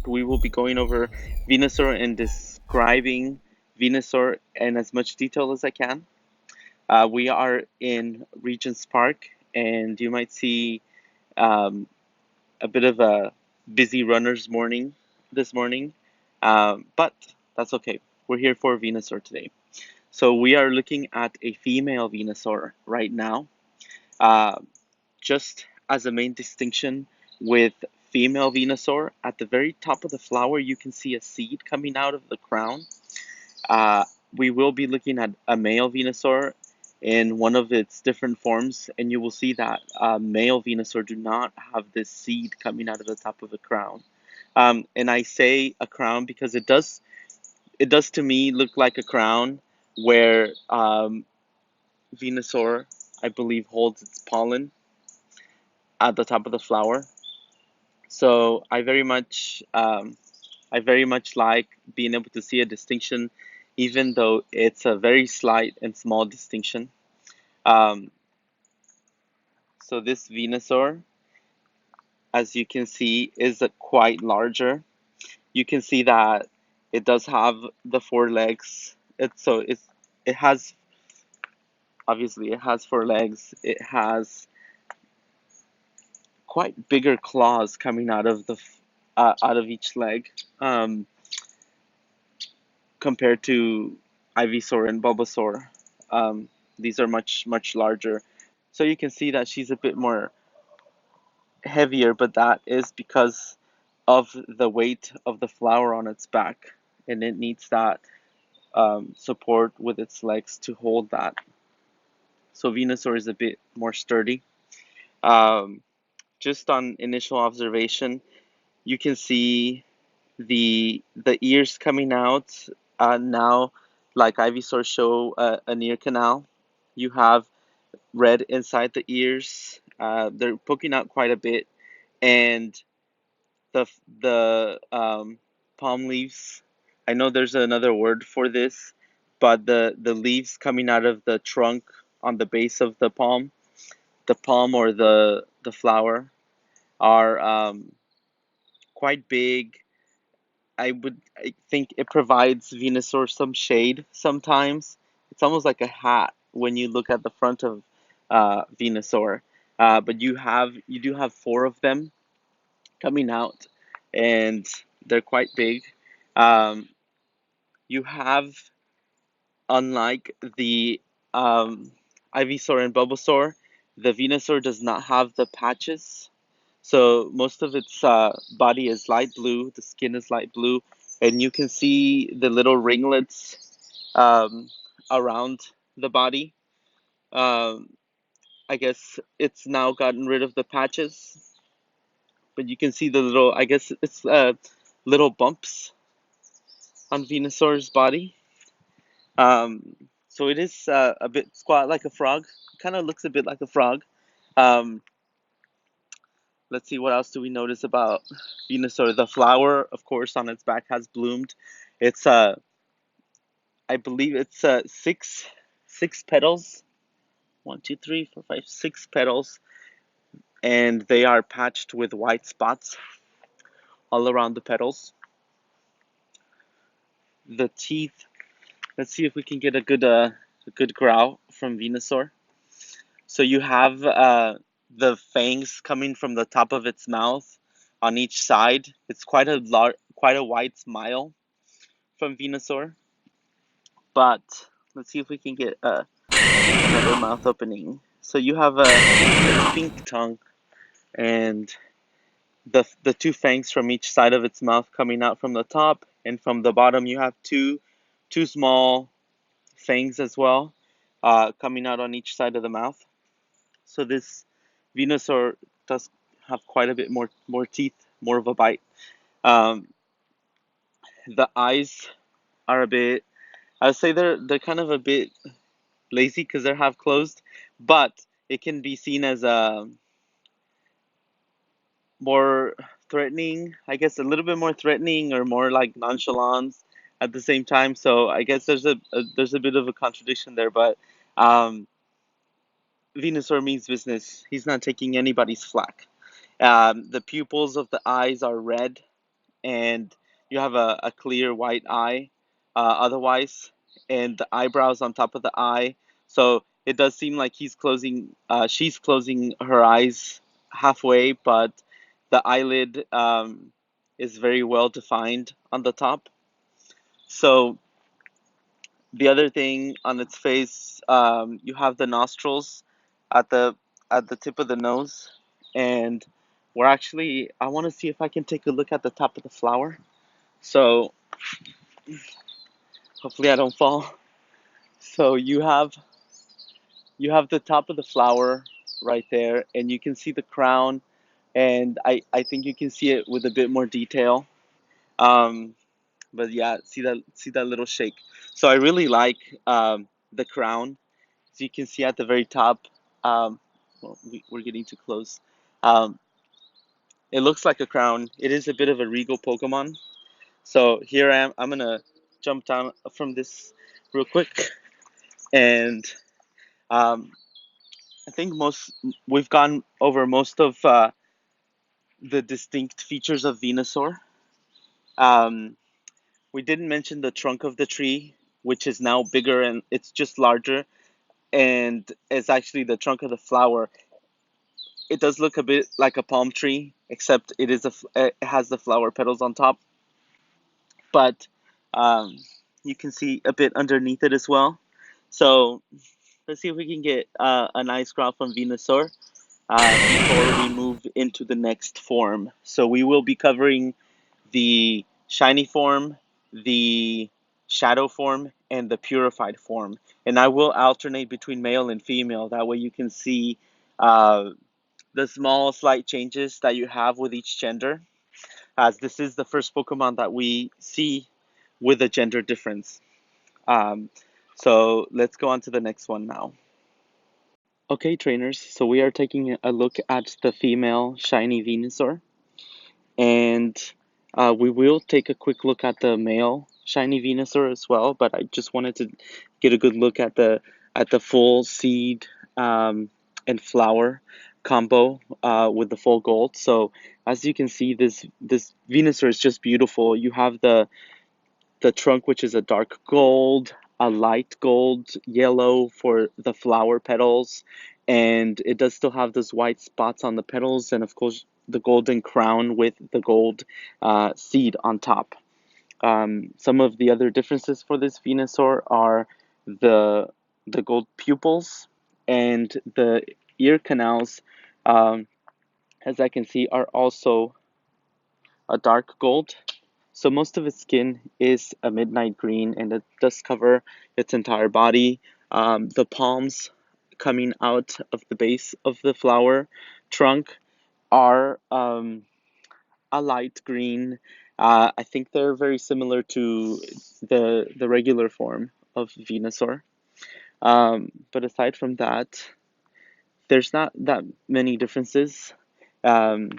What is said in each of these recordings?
We will be going over Venusaur and describing Venusaur in as much detail as I can. We are in Regents Park, and you might see um, a bit of a busy runner's morning this morning, but that's okay. We're here for Venusaur today. So we are looking at a female Venusaur right now. Uh, just as a main distinction with female Venusaur, at the very top of the flower, you can see a seed coming out of the crown. Uh, we will be looking at a male Venusaur in one of its different forms, and you will see that male Venusaur do not have this seed coming out of the top of the crown. And I say a crown because it does to me look like a crown where Venusaur, I believe, holds its pollen at the top of the flower. So I very much like being able to see a distinction, even though it's a very slight and small distinction. Um, so this Venusaur, as you can see, is quite larger. You can see that it does have the four legs. It has obviously it has four legs. It has quite bigger claws coming out of each leg. Compared to Ivysaur and Bulbasaur. Um, these are much larger. So you can see that she's a bit more heavier, but that is because of the weight of the flower on its back, and it needs that support with its legs to hold that. So Venusaur is a bit more sturdy. Um, just on initial observation, you can see the ears coming out now, like Ivysaur show an ear canal. You have red inside the ears. They're poking out quite a bit, and the palm leaves. I know there's another word for this, but the leaves coming out of the trunk on the base of the palm or the flower are quite big. I think it provides Venusaur some shade sometimes. It's almost like a hat when you look at the front of Venusaur. But you do have four of them coming out, and they're quite big. Um, you have, unlike the Ivysaur and Bulbasaur, the Venusaur does not have the patches. So most of its body is light blue, the skin is light blue, and you can see the little ringlets around the body. Um, I guess it's now gotten rid of the patches, but you can see the little, I guess it's little bumps on Venusaur's body. Um, so it is a bit squat like a frog. Kind of looks a bit like a frog. Um, let's see, what else do we notice about Venusaur? The flower, of course, on its back has bloomed. It's I believe it's six petals. One, two, three, four, five, six petals, and they are patched with white spots all around the petals. The teeth. Let's see if we can get a good growl from Venusaur. So you have the fangs coming from the top of its mouth on each side. It's quite a wide smile from Venusaur. But let's see if we can get another mouth opening. So you have a pink tongue and the two fangs from each side of its mouth coming out from the top, and from the bottom you have two small fangs as well, coming out on each side of the mouth. So this Venusaur does have quite a bit more teeth, more of a bite. Um, the eyes are a bit. I would say they're kind of a bit lazy because they're half closed, but it can be seen as a more threatening. I guess a little bit more threatening or more like nonchalance at the same time. So I guess there's a bit of a contradiction there, but um, Venusaur means business. He's not taking anybody's flack. The pupils of the eyes are red, and you have a clear white eye otherwise, and the eyebrows on top of the eye. So it does seem like she's closing her eyes halfway, but the eyelid is very well defined on the top. So the other thing on its face, you have the nostrils at the tip of the nose, and I want to see if I can take a look at the top of the flower. So hopefully I don't fall. So you have the top of the flower right there, and you can see the crown, and I think you can see it with a bit more detail. Um, but yeah, see that little shake. So I really like the crown. So you can see at the very top, we're getting too close. Um, it looks like a crown. It is a bit of a regal Pokemon. So here I am. I'm gonna jump down from this real quick, and um, I think we've gone over most of the distinct features of Venusaur. Um, we didn't mention the trunk of the tree, which is now bigger and it's just larger, and it's actually the trunk of the flower. It does look a bit like a palm tree, except it has the flower petals on top, but um, you can see a bit underneath it as well. So let's see if we can get a nice graph from Venusaur before we move into the next form. So we will be covering the shiny form, the shadow form, and the purified form. And I will alternate between male and female. That way you can see uh, the small slight changes that you have with each gender, as this is the first Pokemon that we see with a gender difference. Um, so let's go on to the next one now. Okay, trainers, so we are taking a look at the female shiny Venusaur, and we will take a quick look at the male shiny Venusaur as well. But I just wanted to get a good look at the full seed and flower combo with the full gold. So as you can see, this Venusaur is just beautiful. You have the trunk, which is a dark gold, a light gold yellow for the flower petals, and it does still have those white spots on the petals, and of course the golden crown with the gold seed on top. Some of the other differences for this Venusaur are the the gold pupils and the ear canals, um, as I can see, are also a dark gold. So most of its skin is a midnight green, and it does cover its entire body. The palms coming out of the base of the flower trunk are a light green. I think they're very similar to the regular form of Venusaur. But aside from that, there's not that many differences. Um,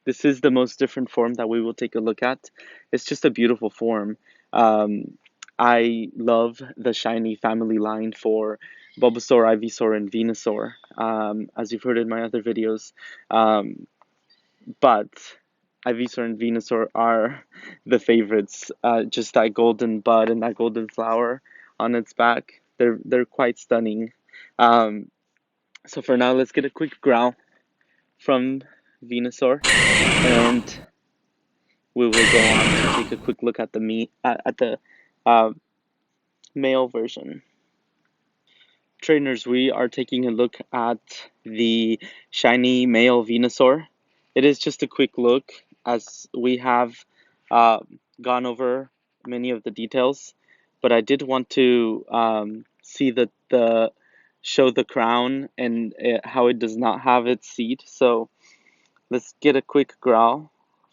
This is the most different form that we will take a look at. It's just a beautiful form. I love the shiny family line for Bulbasaur, Ivysaur, and Venusaur, as you've heard in my other videos. Um, but Ivysaur and Venusaur are the favorites. Just that golden bud and that golden flower on its back. They're quite stunning. Um, so for now, let's get a quick growl from Venusaur, and we will go on to take a quick look at the uh, male version. Trainers, we are taking a look at the shiny male Venusaur. It is just a quick look, as we have uh, gone over many of the details, but I did want to see the show the crown and how it does not have its seed. So let's get a quick growl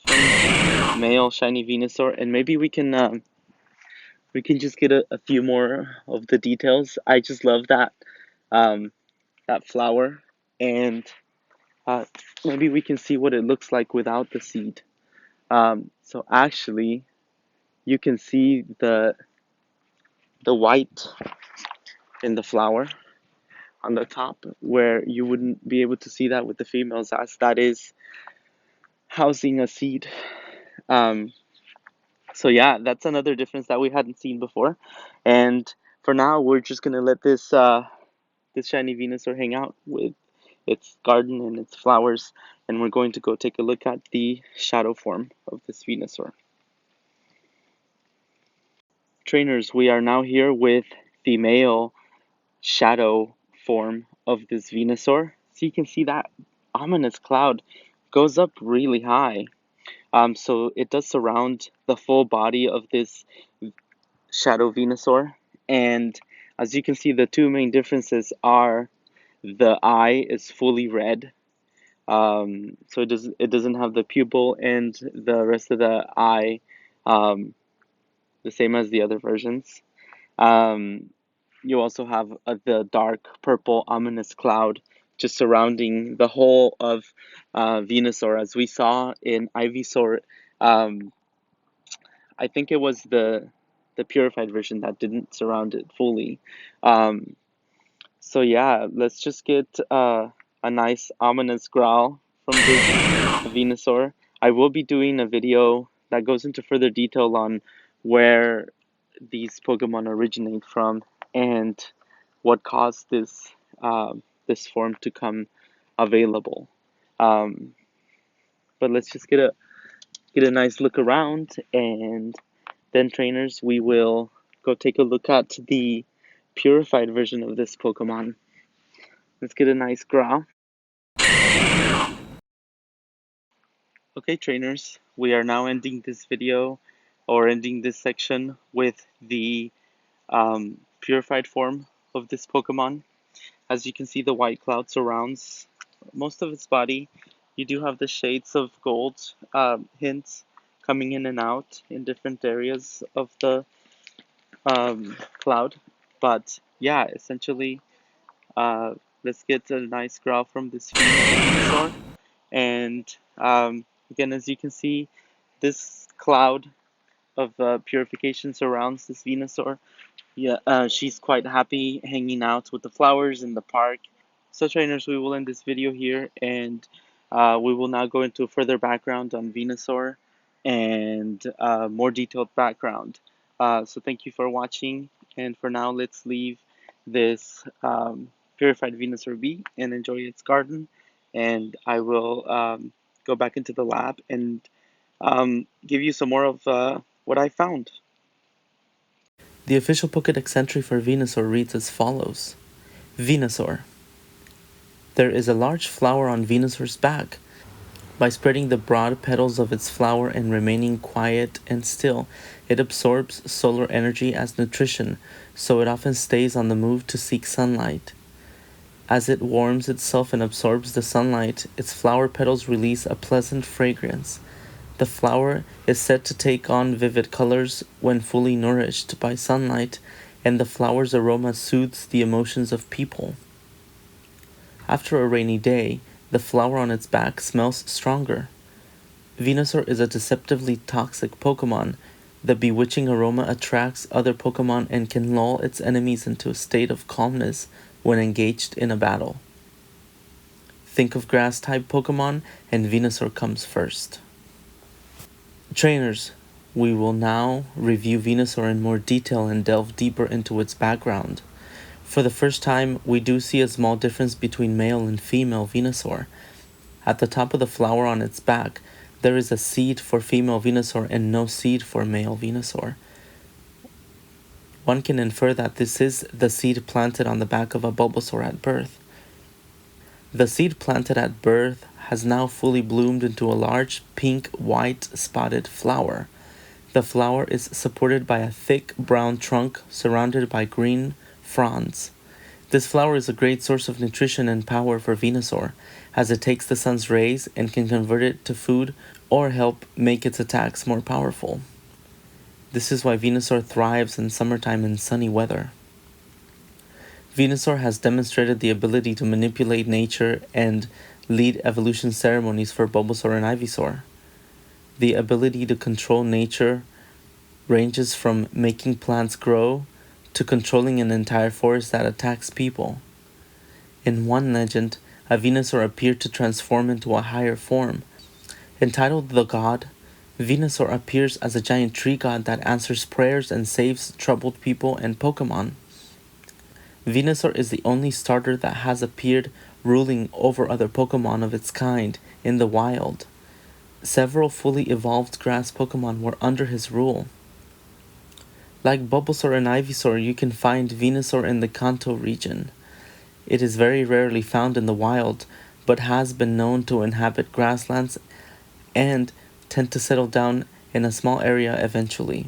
from male shiny Venusaur, and maybe we can just get a few more of the details. I just love um, that flower, and uh, maybe we can see what it looks like without the seed. So actually, you can see the white in the flower on the top, where you wouldn't be able to see that with the females, as that is housing a seed. Um, so yeah, that's another difference that we hadn't seen before. And for now, we're just gonna let this shiny Venusaur hang out with its garden and its flowers, and we're going to go take a look at the shadow form of this Venusaur. Trainers, we are now here with the male shadow form of this Venusaur. So you can see that ominous cloud goes up really high. So it does surround the full body of this shadow Venusaur. And as you can see, the two main differences are the eye is fully red. So it doesn't have the pupil and the rest of the eye um, the same as the other versions. Um, you also have the dark purple ominous cloud just surrounding the whole of Venusaur, as we saw in Ivysaur. Um, I think it was the purified version that didn't surround it fully. Um, so yeah, let's just get a nice ominous growl from this Venusaur. I will be doing a video that goes into further detail on where these Pokemon originate from and what caused this form to come available. Um, but let's just get a nice look around, and then trainers, we will go take a look at the purified version of this Pokemon. Let's get a nice growl. Okay, trainers, we are now ending this video or ending this section with the purified form of this Pokemon. As you can see, the white cloud surrounds most of its body. You do have the shades of gold hints coming in and out in different areas of the cloud. But yeah, essentially, uh, let's get a nice growl from this Venusaur. And again, as you can see, this cloud of purification surrounds this Venusaur. Yeah, she's quite happy hanging out with the flowers in the park. So trainers, we will end this video here, and we will now go into further background on Venusaur and more detailed background. So thank you for watching, and for now, let's leave this purified Venusaur be and enjoy its garden, and I will go back into the lab and give you some more of what I found. The official Pokédex entry for Venusaur reads as follows. Venusaur. There is a large flower on Venusaur's back. By spreading the broad petals of its flower and remaining quiet and still, it absorbs solar energy as nutrition, so it often stays on the move to seek sunlight. As it warms itself and absorbs the sunlight, its flower petals release a pleasant fragrance. The flower is said to take on vivid colors when fully nourished by sunlight, and the flower's aroma soothes the emotions of people. After a rainy day, the flower on its back smells stronger. Venusaur is a deceptively toxic Pokemon. The bewitching aroma attracts other Pokemon and can lull its enemies into a state of calmness when engaged in a battle. Think of grass-type Pokemon, and Venusaur comes first. Trainers, we will now review Venusaur in more detail and delve deeper into its background. For the first time, we do see a small difference between male and female Venusaur. At the top of the flower on its back, there is a seed for female Venusaur and no seed for male Venusaur. One can infer that this is the seed planted on the back of a Bulbasaur at birth. The seed planted at birth has now fully bloomed into a large pink-white spotted flower. The flower is supported by a thick brown trunk surrounded by green fronds. This flower is a great source of nutrition and power for Venusaur, as it takes the sun's rays and can convert it to food or help make its attacks more powerful. This is why Venusaur thrives in summertime and sunny weather. Venusaur has demonstrated the ability to manipulate nature and lead evolution ceremonies for Bulbasaur and Ivysaur. The ability to control nature ranges from making plants grow to controlling an entire forest that attacks people. In one legend, a Venusaur appeared to transform into a higher form. Entitled the God, Venusaur appears as a giant tree god that answers prayers and saves troubled people and Pokemon. Venusaur is the only starter that has appeared ruling over other Pokemon of its kind in the wild. Several fully evolved grass Pokemon were under his rule. Like Bulbasaur and Ivysaur, you can find Venusaur in the Kanto region. It is very rarely found in the wild, but has been known to inhabit grasslands and tend to settle down in a small area eventually.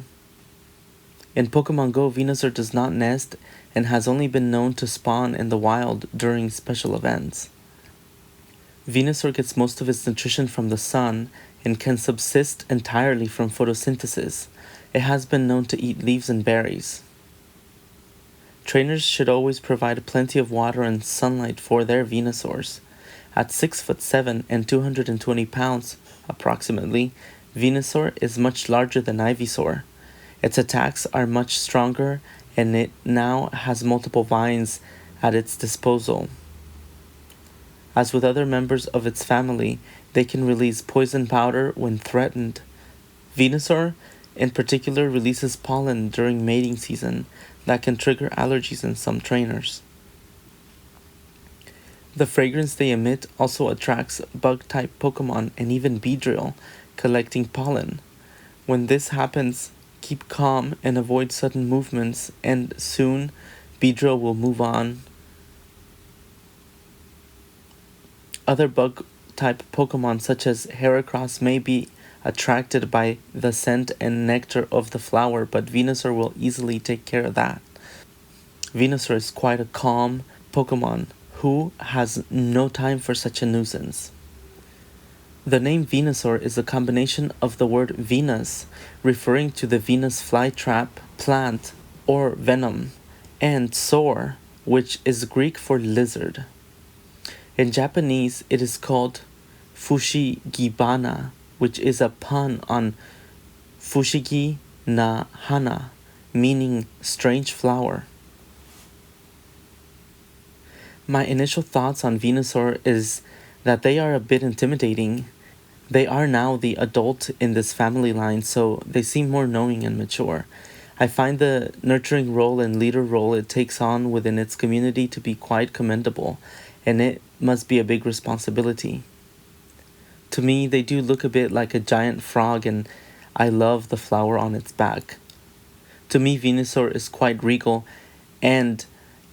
In Pokemon Go, Venusaur does not nest and has only been known to spawn in the wild during special events. Venusaur gets most of its nutrition from the sun and can subsist entirely from photosynthesis. It has been known to eat leaves and berries. Trainers should always provide plenty of water and sunlight for their Venusaurs. At 6'7" and 220 pounds, approximately, Venusaur is much larger than Ivysaur. Its attacks are much stronger, and it now has multiple vines at its disposal. As with other members of its family, they can release poison powder when threatened. Venusaur, in particular, releases pollen during mating season that can trigger allergies in some trainers. The fragrance they emit also attracts bug-type Pokemon and even Beedrill, collecting pollen. When this happens, keep calm and avoid sudden movements, and soon Beedrill will move on. Other bug-type Pokemon such as Heracross may be attracted by the scent and nectar of the flower, but Venusaur will easily take care of that. Venusaur is quite a calm Pokemon who has no time for such a nuisance. The name Venusaur is a combination of the word Venus, referring to the Venus flytrap plant or venom, and saur, which is Greek for lizard. In Japanese, it is called Fushigibana, which is a pun on Fushigi na Hana, meaning strange flower. My initial thoughts on Venusaur is that they are a bit intimidating. They are now the adult in this family line, so they seem more knowing and mature. I find the nurturing role and leader role it takes on within its community to be quite commendable, and it must be a big responsibility. To me, they do look a bit like a giant frog, and I love the flower on its back. To me, Venusaur is quite regal, and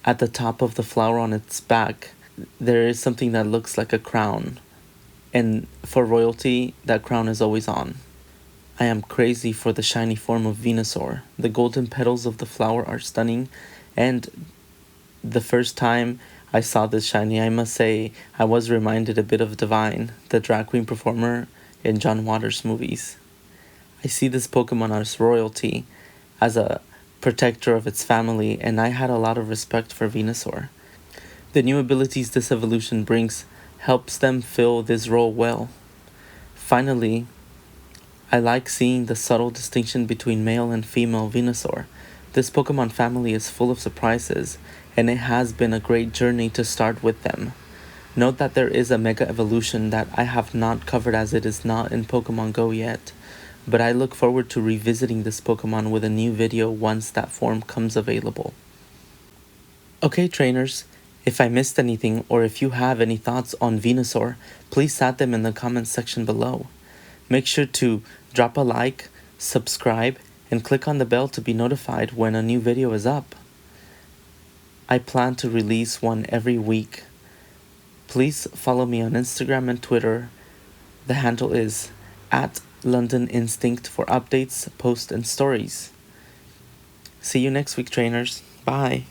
at the top of the flower on its back, there is something that looks like a crown. And for royalty, that crown is always on. I am crazy for the shiny form of Venusaur. The golden petals of the flower are stunning, and the first time I saw this shiny, I must say I was reminded a bit of Divine, the drag queen performer in John Waters' movies. I see this Pokemon as royalty, as a protector of its family, and I had a lot of respect for Venusaur. The new abilities this evolution brings helps them fill this role well. Finally, I like seeing the subtle distinction between male and female Venusaur. This Pokemon family is full of surprises, and it has been a great journey to start with them. Note that there is a Mega Evolution that I have not covered as it is not in Pokemon Go yet, but I look forward to revisiting this Pokemon with a new video once that form comes available. Okay trainers, if I missed anything or if you have any thoughts on Venusaur, please add them in the comments section below. Make sure to drop a like, subscribe, and click on the bell to be notified when a new video is up. I plan to release one every week. Please follow me on Instagram and Twitter. The handle is @LondonInstinct for updates, posts, and stories. See you next week, trainers. Bye.